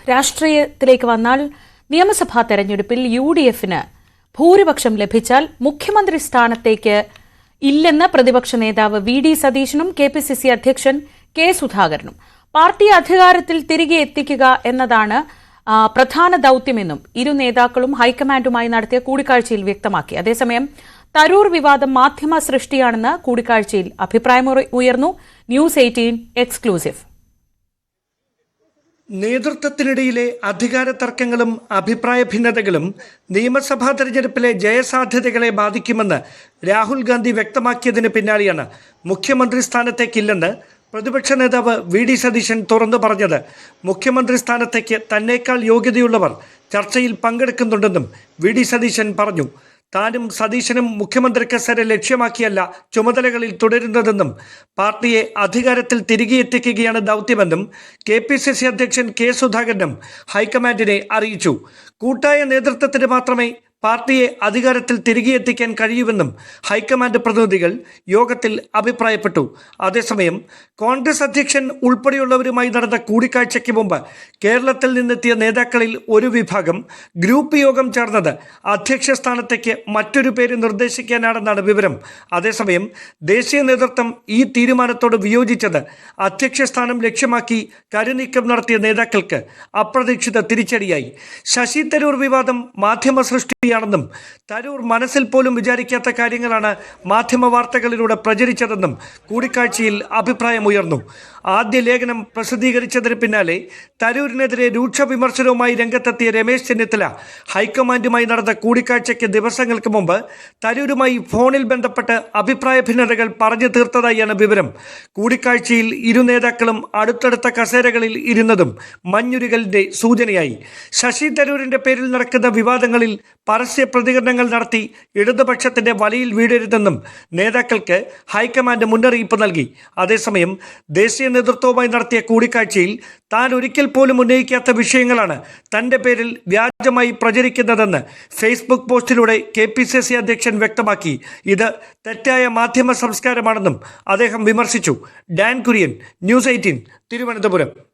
രാഷ്ട്രീയത്തിലേക്ക് വന്നാൽ നിയമസഭാ തെരഞ്ഞെടുപ്പിൽ UDFന് ഭൂരിപക്ഷം ലഭിച്ചാൽ മുഖ്യമന്ത്രി സ്ഥാനത്തേക്ക് ഇല്ലെന്ന് പ്രതിപക്ഷ നേതാവ് VD സതീശനും KPCC അധ്യക്ഷൻ K സുധാകരനും. പാർട്ടി അധികാരത്തിൽ തിരികെ എത്തിക്കുക എന്നതാണ് പ്രധാന ദൌത്യമെന്നും ഇരു നേതാക്കളും ഹൈക്കമാൻഡുമായി നടത്തിയ കൂടിക്കാഴ്ചയിൽ വ്യക്തമാക്കി. അതേസമയം തരൂർ വിവാദം മാധ്യമ സൃഷ്ടിയാണെന്ന് കൂടിക്കാഴ്ചയിൽ അഭിപ്രായമുയർന്നു. News 18 exclusive. നേതൃത്വത്തിനിടയിലെ അധികാര തർക്കങ്ങളും അഭിപ്രായ ഭിന്നതകളും നിയമസഭാ തെരഞ്ഞെടുപ്പിലെ ജയസാധ്യതകളെ ബാധിക്കുമെന്ന് രാഹുൽ ഗാന്ധി വ്യക്തമാക്കിയതിന് പിന്നാലെയാണ് മുഖ്യമന്ത്രി സ്ഥാനത്തേക്കില്ലെന്ന് പ്രതിപക്ഷ നേതാവ് VD സതീശൻ തുറന്നു പറഞ്ഞത്. മുഖ്യമന്ത്രി സ്ഥാനത്തേക്ക് തന്നേക്കാൾ യോഗ്യതയുള്ളവർ ചർച്ചയിൽ പങ്കെടുക്കുന്നുണ്ടെന്നും VD സതീശൻ പറഞ്ഞു. താനും സതീശനും മുഖ്യമന്ത്രി കസേര ലക്ഷ്യമാക്കിയല്ല ചുമതലകളിൽ തുടരുന്നതെന്നും പാർട്ടിയെ അധികാരത്തിൽ തിരികെ എത്തിക്കുകയാണ് ദൗത്യമെന്നും KPCC അധ്യക്ഷൻ K സുധാകരനും ഹൈക്കമാൻഡിനെ അറിയിച്ചു. കൂട്ടായ നേതൃത്വത്തിന് മാത്രമേ പാർട്ടിയെ അധികാരത്തിൽ തിരികെ എത്തിക്കാൻ കഴിയുമെന്നും ഹൈക്കമാൻഡ് പ്രതിനിധികൾ യോഗത്തിൽ അഭിപ്രായപ്പെട്ടു. അതേസമയം കോൺഗ്രസ് അധ്യക്ഷൻ ഉൾപ്പെടെയുള്ളവരുമായി നടന്ന കൂടിക്കാഴ്ചയ്ക്ക് മുമ്പ് കേരളത്തിൽ നിന്നെത്തിയ നേതാക്കളിൽ ഒരു വിഭാഗം ഗ്രൂപ്പ് യോഗം ചേർന്നത് അധ്യക്ഷ സ്ഥാനത്തേക്ക് മറ്റൊരു പേര് നിർദ്ദേശിക്കാനാണെന്നാണ് വിവരം. അതേസമയം ദേശീയ നേതൃത്വം ഈ തീരുമാനത്തോട് വിയോജിച്ചത് അധ്യക്ഷ സ്ഥാനം ലക്ഷ്യമാക്കി കരുനീക്കം നടത്തിയ നേതാക്കൾക്ക് അപ്രതീക്ഷിത തിരിച്ചടിയായി. ശശി തരൂർ വിവാദം മാധ്യമ സൃഷ്ടിയാണെന്നും തരൂർ മനസ്സിൽ പോലും വിചാരിക്കാത്ത കാര്യങ്ങളാണ് മാധ്യമ വാർത്തകളിലൂടെ പ്രചരിച്ചതെന്നും കൂടിക്കാഴ്ചയിൽ അഭിപ്രായമുയർന്നു. ആദ്യ ലേഖനം പ്രസിദ്ധീകരിച്ചതിന് പിന്നാലെ തരൂരിനെതിരെ രൂക്ഷ വിമർശനവുമായി രംഗത്തെത്തിയ രമേശ് ചെന്നിത്തല ഹൈക്കമാൻഡുമായി നടന്ന കൂടിക്കാഴ്ചയ്ക്ക് ദിവസങ്ങൾക്ക് മുമ്പ് തരൂരുമായി ഫോണിൽ ബന്ധപ്പെട്ട് അഭിപ്രായ ഭിന്നതകൾ പറഞ്ഞു തീർത്തതായാണ് വിവരം. കൂടിക്കാഴ്ചയിൽ ഇരു നേതാക്കളും അടുത്തടുത്ത കസേരകളിൽ ഇരുന്നതും മഞ്ഞുരുകലിന്റെ സൂചനയായി. ശശി തരൂരിന്റെ പേരിൽ നടക്കുന്ന വിവാദങ്ങളിൽ പരസ്യ പ്രതികരണങ്ങൾ നടത്തി ഇടതുപക്ഷത്തിന്റെ വലയിൽ വീഴരുതെന്നും നേതാക്കൾക്ക് ഹൈക്കമാൻഡ് മുന്നറിയിപ്പ് നൽകി. അതേസമയം ദേശീയ നേതൃത്വവുമായി നടത്തിയ കൂടിക്കാഴ്ചയിൽ താൻ ഒരിക്കൽ പോലും ഉന്നയിക്കാത്ത വിഷയങ്ങളാണ് തന്റെ പേരിൽ വ്യാജമായി പ്രചരിക്കുന്നതെന്ന് ഫേസ്ബുക്ക് പോസ്റ്റിലൂടെ KPCC അധ്യക്ഷൻ വ്യക്തമാക്കി. ഇത് തെറ്റായ മാധ്യമ സംസ്കാരമാണെന്നും അദ്ദേഹം വിമർശിച്ചു. Dan Kurian, news 18, Thiruvananthapuram.